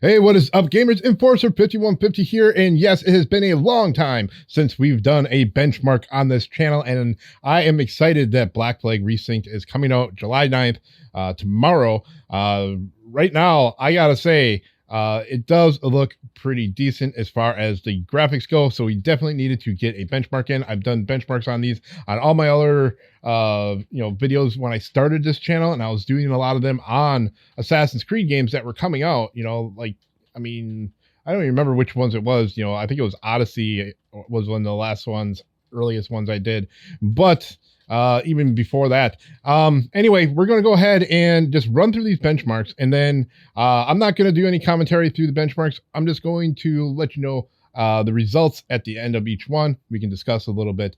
Hey, what is up, gamers? Enforcer5150 here, and yes, it has been a long time since we've done a benchmark on this channel, and I am excited that Black Flag Resynced is coming out July 9th, tomorrow. Right now, I gotta say, it does look pretty decent as far as the graphics go, so we definitely needed to get a benchmark in. I've done benchmarks on these on all my other videos when I started this channel, and I was doing a lot of them on Assassin's Creed games that were coming out. I mean, I don't even remember which ones it was. I think it was Odyssey was one of the last ones, earliest ones I did, but even before that. Anyway, we're going to go ahead and just run through these benchmarks, and then I'm not going to do any commentary through the benchmarks. I'm just going to let you know the results at the end of each one. We can discuss a little bit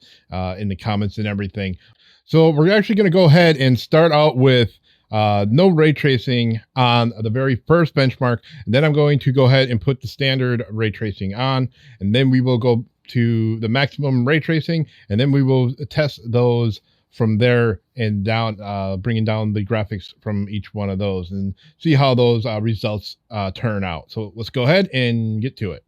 in the comments and everything. So we're actually going to go ahead and start out with no ray tracing on the very first benchmark, and then I'm going to go ahead and put the standard ray tracing on, and then we will go to the maximum ray tracing, and then we will test those from there and down, bringing down the graphics from each one of those and see how those results turn out. So let's go ahead and get to it.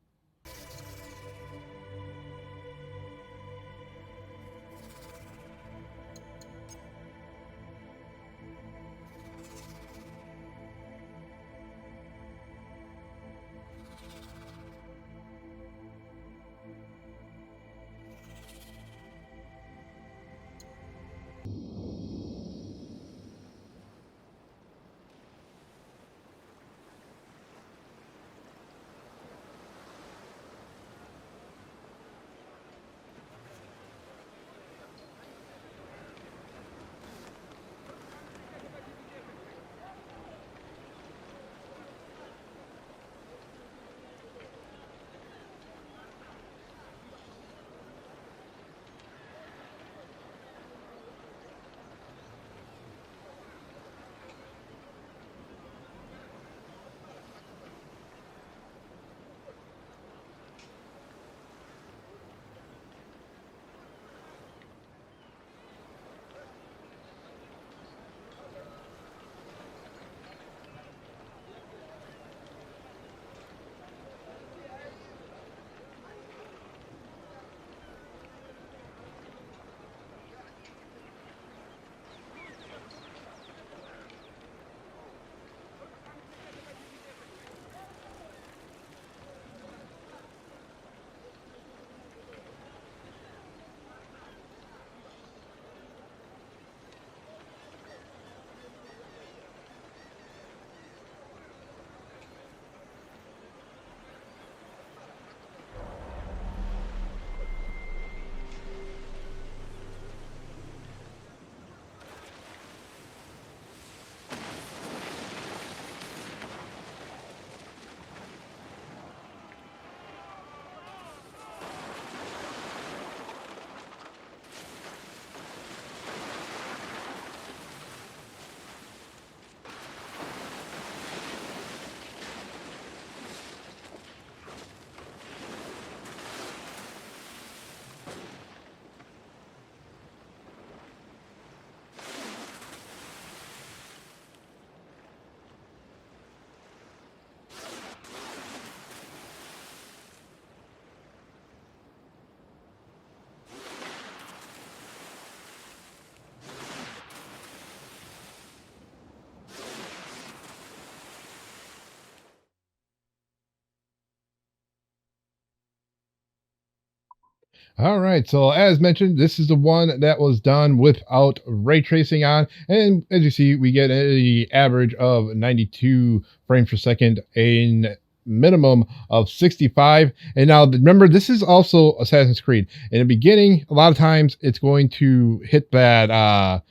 All right, so as mentioned, this is the one that was done without ray tracing on, and as you see, we get an average of 92 frames per second, a minimum of 65. And now remember, this is also Assassin's Creed. In the beginning, a lot of times it's going to hit that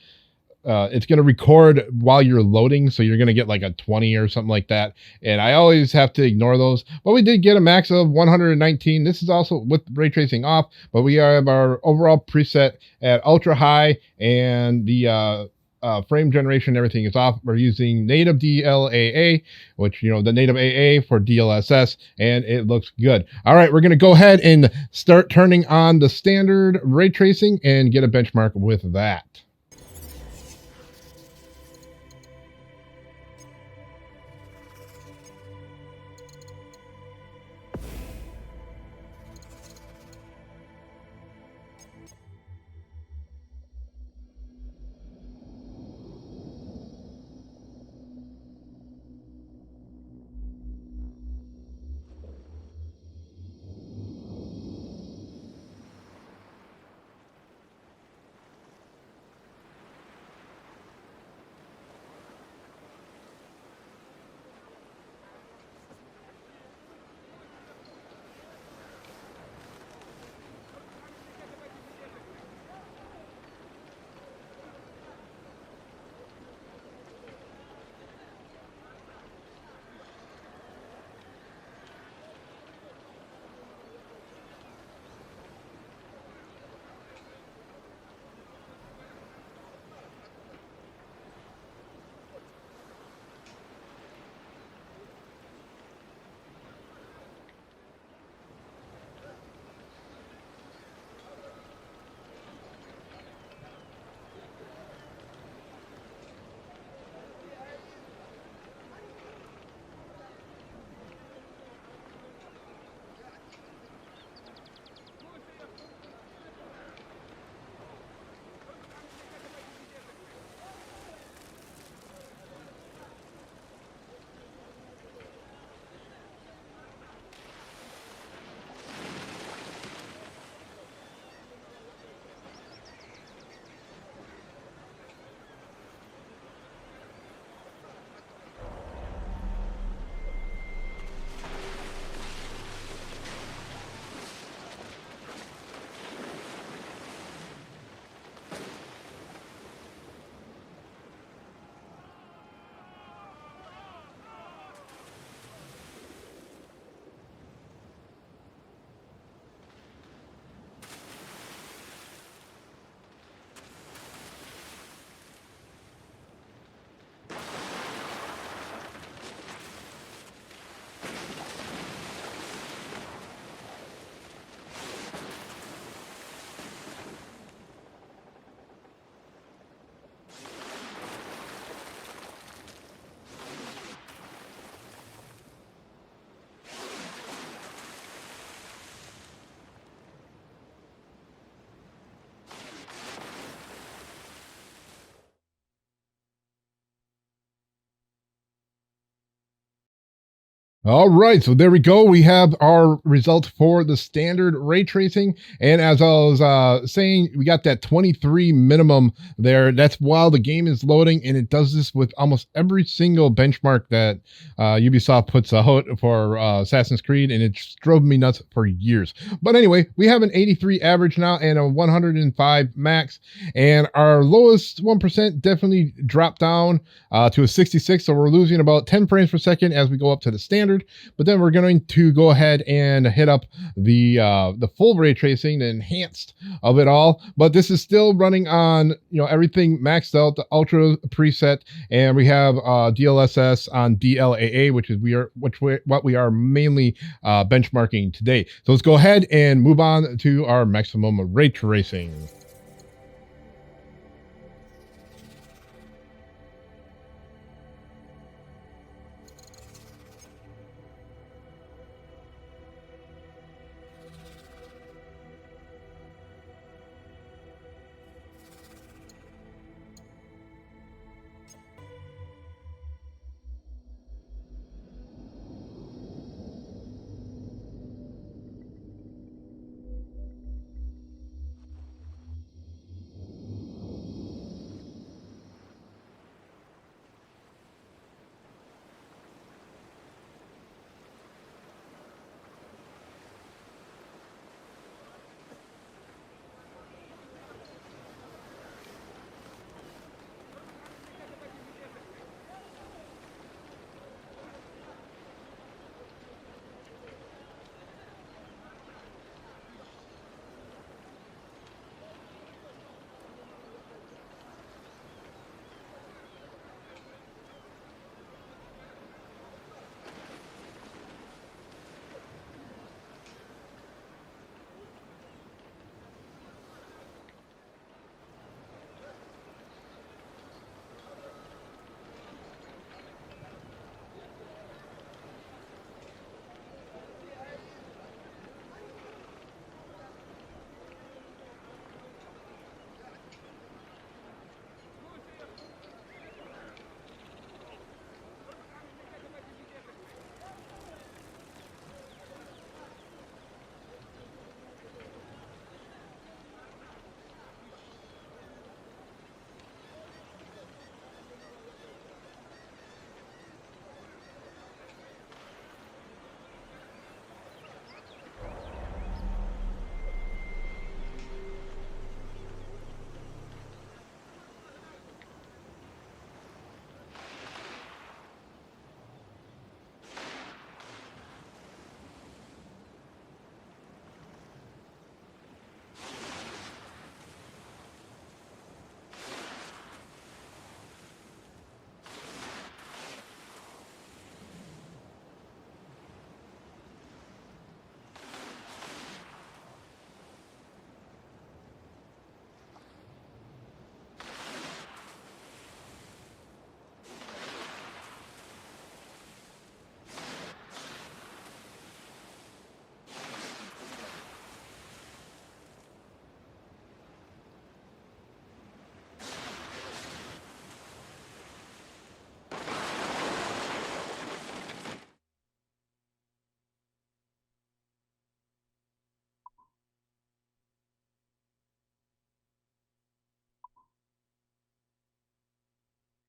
it's going to record while you're loading, so you're going to get like a 20 or something like that, and I always have to ignore those. But we did get a max of 119. This is also with ray tracing off, but we have our overall preset at ultra high, and the frame generation, everything is off. We're using native DLAA, which, the native AA for DLSS, and it looks good. All right, we're going to go ahead and start turning on the standard ray tracing and get a benchmark with that. All right, so there we go. We have our result for the standard ray tracing. And as I was saying, we got that 23 minimum there. That's while the game is loading, and it does this with almost every single benchmark that Ubisoft puts out for Assassin's Creed, and it drove me nuts for years. But anyway, we have an 83 average now and a 105 max, and our lowest 1% definitely dropped down to a 66, so we're losing about 10 frames per second as we go up to the standard. But then we're going to go ahead and hit up the full ray tracing, the enhanced of it all. But this is still running on everything maxed out, the ultra preset, and we have DLSS on DLAA, which is what we are mainly benchmarking today. So let's go ahead and move on to our maximum ray tracing.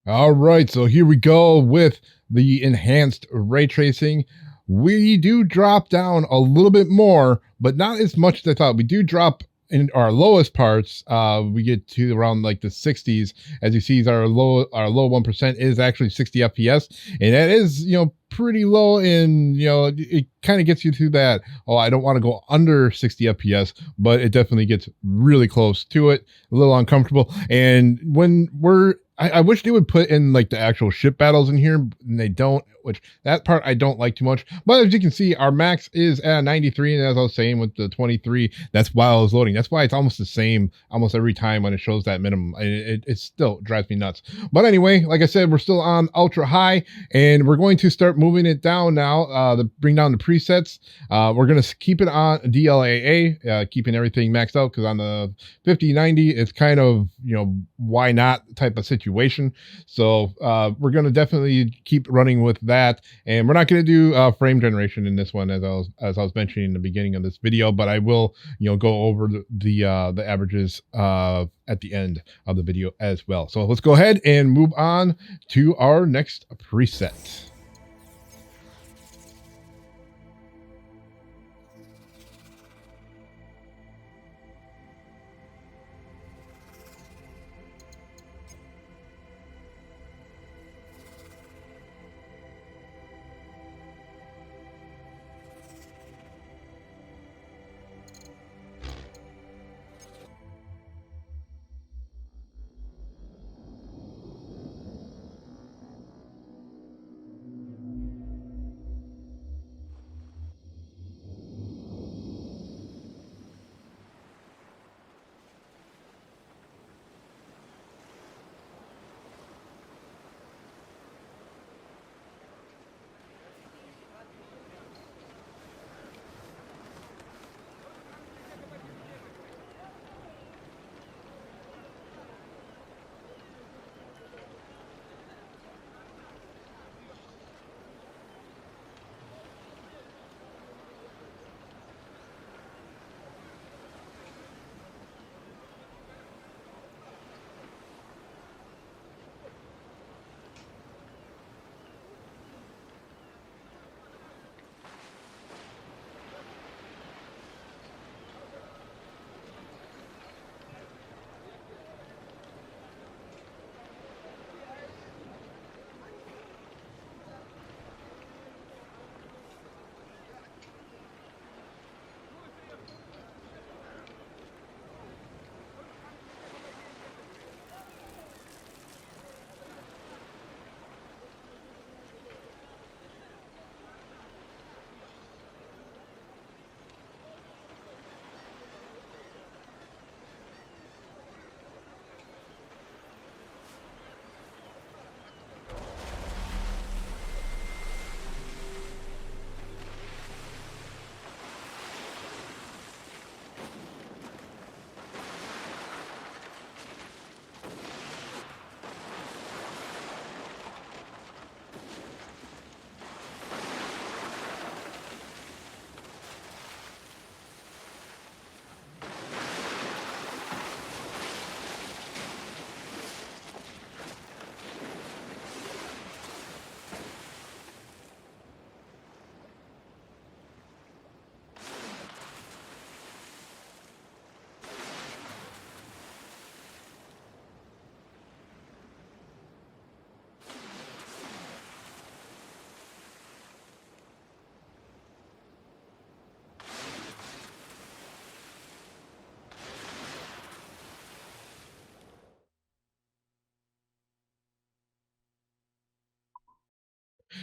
All right, so here we go with the enhanced ray tracing. We do drop down a little bit more, but not as much as I thought. We do drop in our lowest parts. We get to around like the 60s. As you see, our low 1% is actually 60 FPS, and that is pretty low. And it kind of gets you to that. Oh, I don't want to go under 60 FPS, but it definitely gets really close to it. A little uncomfortable. And when I wish they would put in like the actual ship battles in here, and they don't, which that part I don't like too much. But as you can see, our max is at 93, and as I was saying with the 23, that's while I was loading. That's why it's almost the same almost every time when it shows that minimum. It still drives me nuts. But anyway, like I said, we're still on ultra high, and we're going to start moving it down now to bring down the presets. We're going to keep it on DLAA, keeping everything maxed out, because on the 5090, it's kind of, why not type of situation. situation. So we're going to definitely keep running with that, and we're not going to do frame generation in this one, as I was mentioning in the beginning of this video, but I will, go over the averages at the end of the video as well. So let's go ahead and move on to our next preset.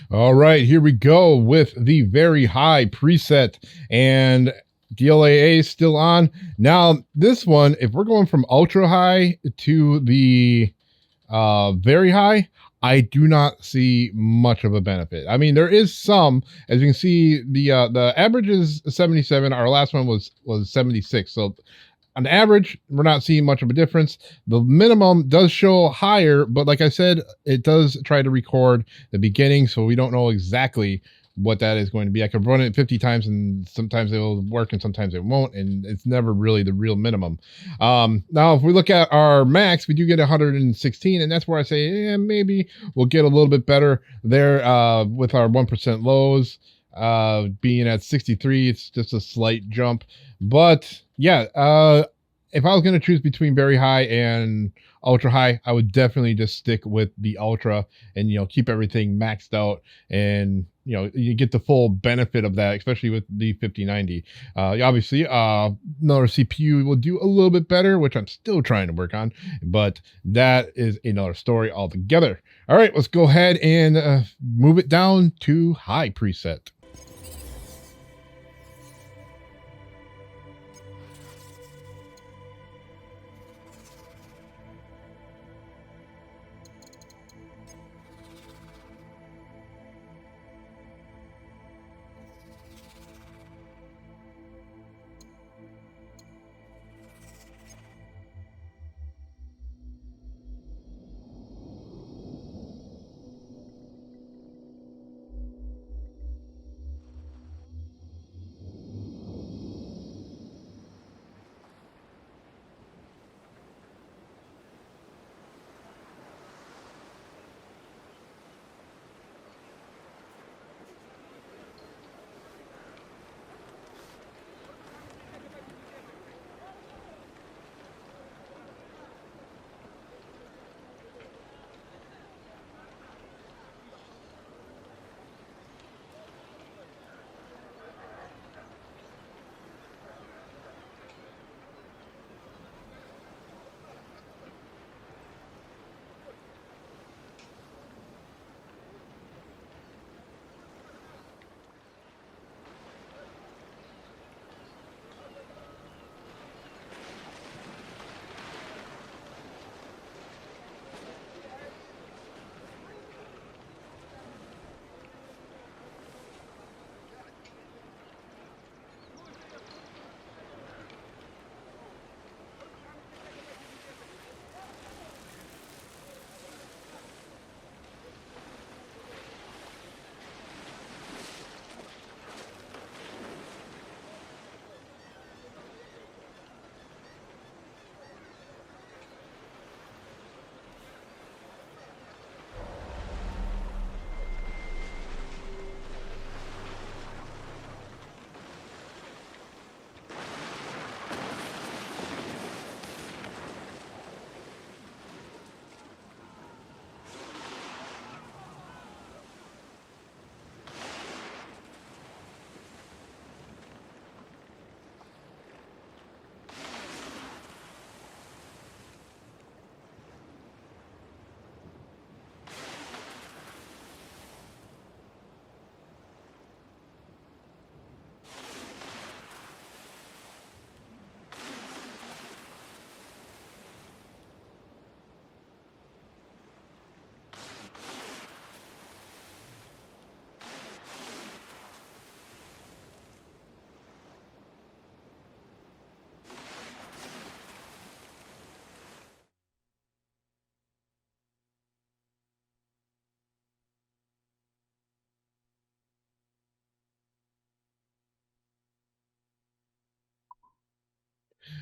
All right, here we go with the very high preset, and DLAA is still on. Now, this one, if we're going from ultra high to the very high, I do not see much of a benefit. I mean, there is some, as you can see, the average is 77. Our last one was 76. So on average, we're not seeing much of a difference. The minimum does show higher, but like I said, it does try to record the beginning, so we don't know exactly what that is going to be. I could run it 50 times and sometimes it will work and sometimes it won't, and it's never really the real minimum. Now, if we look at our max, we do get 116, and that's where I say, maybe we'll get a little bit better there with our 1% lows. Being at 63, it's just a slight jump. But yeah, if I was going to choose between very high and ultra high, I would definitely just stick with the ultra and, keep everything maxed out, and, you get the full benefit of that, especially with the 5090. Obviously, another CPU will do a little bit better, which I'm still trying to work on, but that is another story altogether. All right, let's go ahead and move it down to high preset.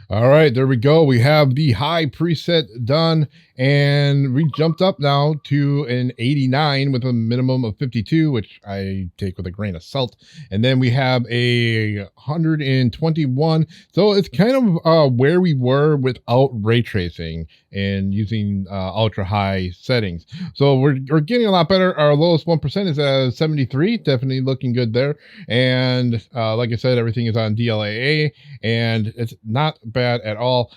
All right, there we go. We have the high preset done, and we jumped up now to an 89 with a minimum of 52, which I take with a grain of salt. And then we have a 121. So it's kind of where we were without ray tracing and using ultra high settings. So we're getting a lot better. Our lowest 1% is at 73, definitely looking good there. And like I said, everything is on DLAA, and it's not bad at all.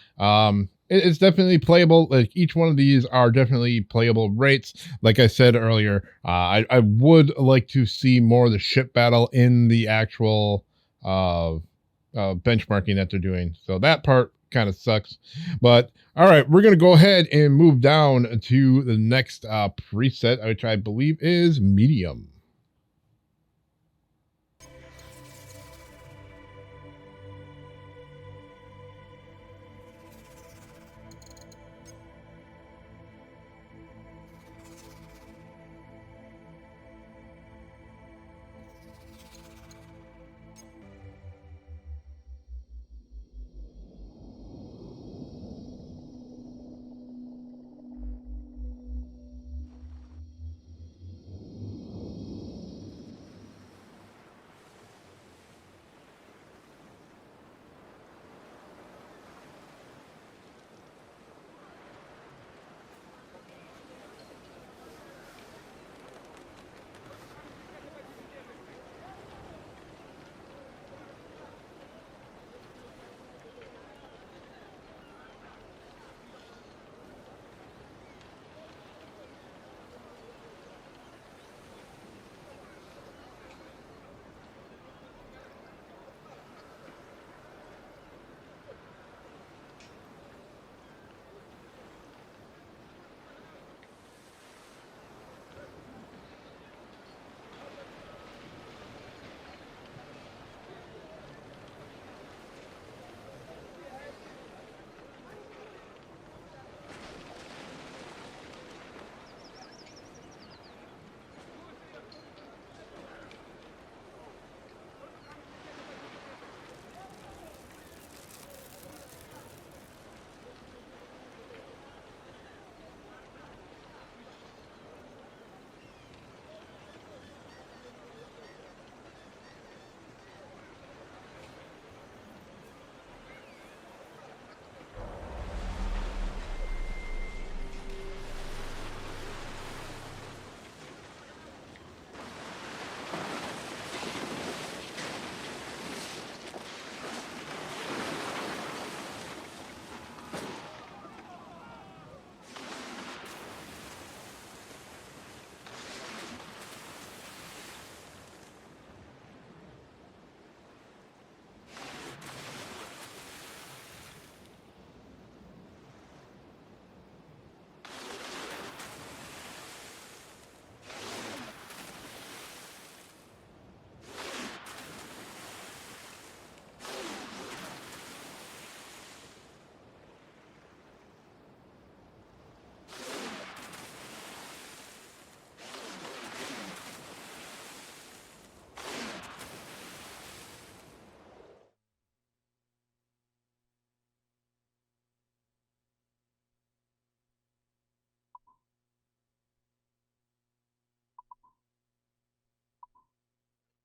It's definitely playable. Like, each one of these are definitely playable rates. Like I said earlier, I would like to see more of the ship battle in the actual benchmarking that they're doing. So that part kind of sucks. But all right, we're going to go ahead and move down to the next preset, which I believe is medium.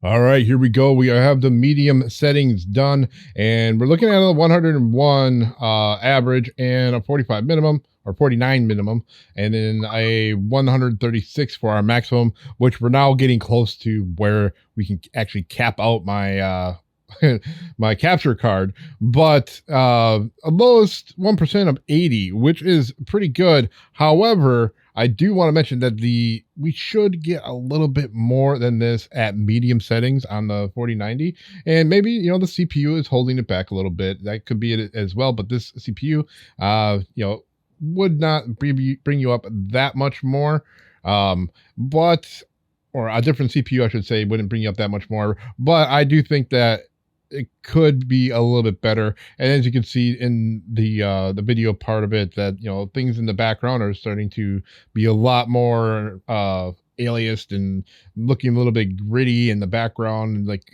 All right, here we go. We have the medium settings done, and we're looking at a 101 average and a 45 minimum, or 49 minimum, and then a 136 for our maximum, which we're now getting close to where we can actually cap out my my capture card. But a lowest 1% of 80, which is pretty good. However, I do want to mention that we should get a little bit more than this at medium settings on the 4090, and maybe the CPU is holding it back a little bit. That could be it as well. But this CPU, would not bring you up that much more. But or a different CPU, I should say, wouldn't bring you up that much more. But I do think that it could be a little bit better. And as you can see in the video part of it, that things in the background are starting to be a lot more aliased and looking a little bit gritty in the background, like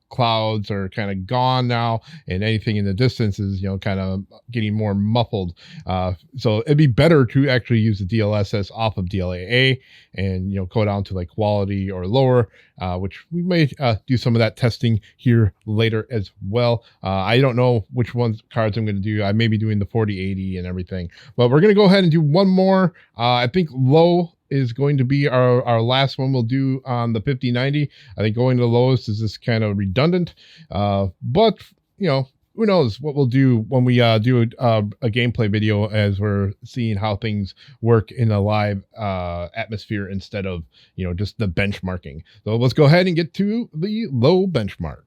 clouds are kind of gone now, and anything in the distance is, kind of getting more muffled. So it'd be better to actually use the DLSS off of DLAA and, go down to like quality or lower, which we may do some of that testing here later as well. I don't know which cards I'm going to do. I may be doing the 4080 and everything, but we're going to go ahead and do one more. I think low is going to be our last one we'll do on the 5090. I think going to the lowest is just kind of redundant, but who knows what we'll do when we do a gameplay video as we're seeing how things work in a live atmosphere instead of just the benchmarking. So let's go ahead and get to the low benchmark.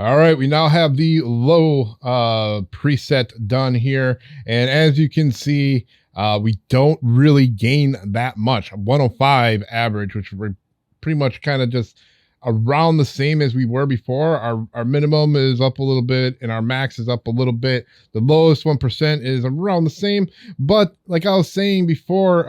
All right, we now have the low preset done here. And as you can see, we don't really gain that much. 105 average, which we're pretty much kind of just around the same as we were before. Our minimum is up a little bit and our max is up a little bit. The lowest 1% is around the same. But like I was saying before,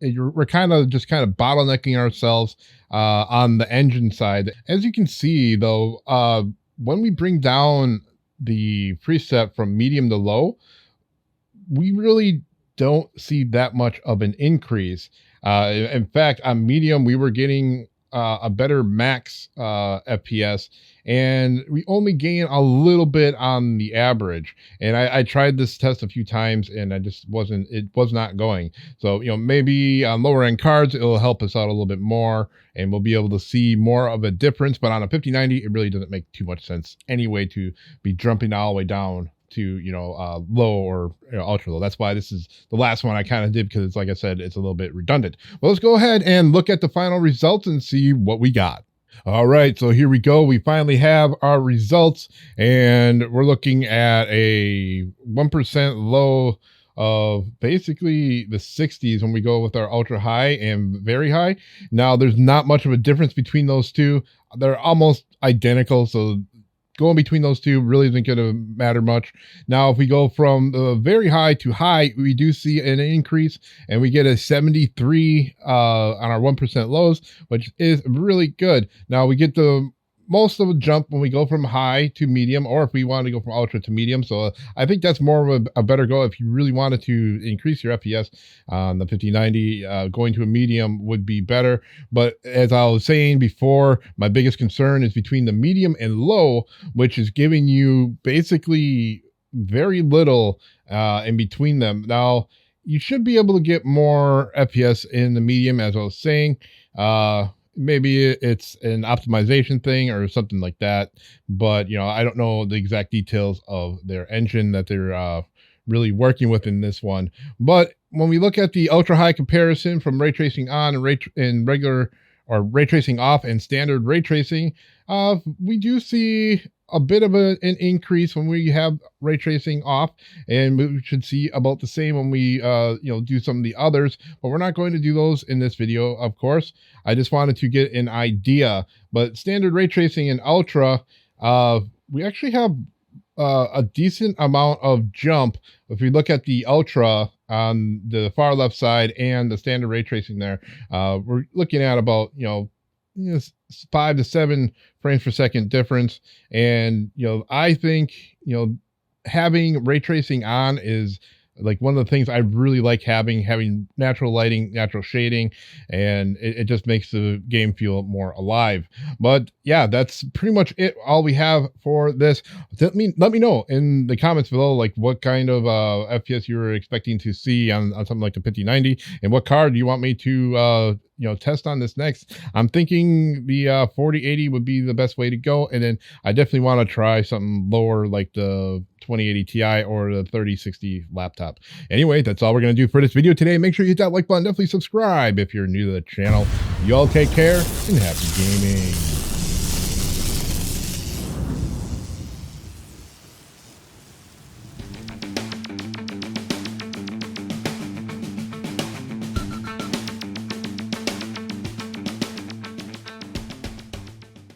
we're kind of bottlenecking ourselves on the engine side. As you can see, though, when we bring down the preset from medium to low, we really don't see that much of an increase. In fact, on medium, we were getting a better max FPS, and we only gain a little bit on the average. And I tried this test a few times, and it was not going. So, maybe on lower end cards, it'll help us out a little bit more, and we'll be able to see more of a difference. But on a 5090, it really doesn't make too much sense anyway to be jumping all the way down to, low or ultra low. That's why this is the last one I kind of did, because it's, like I said, it's a little bit redundant. Well, let's go ahead and look at the final results and see what we got. All right, so here we go. We finally have our results, and we're looking at a 1% low of basically the 60s when we go with our ultra high and very high. Now, there's not much of a difference between those two. They're almost identical, so going between those two really isn't going to matter much. Now, if we go from the very high to high, we do see an increase, and we get a 73 on our 1% lows, which is really good. Now, we get the most of a jump when we go from high to medium, or if we want to go from ultra to medium. So I think that's more of a better go. If you really wanted to increase your FPS on the 5090, going to a medium would be better. But as I was saying before, my biggest concern is between the medium and low, which is giving you basically very little in between them. Now, you should be able to get more FPS in the medium, as I was saying. Maybe it's an optimization thing or something like that, but I don't know the exact details of their engine that they're really working with in this one. But when we look at the ultra high comparison from ray tracing on and regular or ray tracing off and standard ray tracing, we do see a bit of an increase when we have ray tracing off, and we should see about the same when we do some of the others, but we're not going to do those in this video, of course. I just wanted to get an idea. But standard ray tracing and ultra, we actually have a decent amount of jump. If we look at the ultra on the far left side and the standard ray tracing there, we're looking at about 5 to 7 frames per second difference. And I think having ray tracing on is like one of the things I really like, having natural lighting, natural shading, and it just makes the game feel more alive. But yeah, that's pretty much it, all we have for this. Let me know in the comments below, like what kind of FPS you were expecting to see on something like the 5090, and what card do you want me to test on this next. I'm thinking the 4080 would be the best way to go, and then I definitely want to try something lower like the 2080 Ti or the 3060 laptop. Anyway, that's all we're going to do for this video today. Make sure you hit that like button. Definitely subscribe if you're new to the channel. You all take care and happy gaming.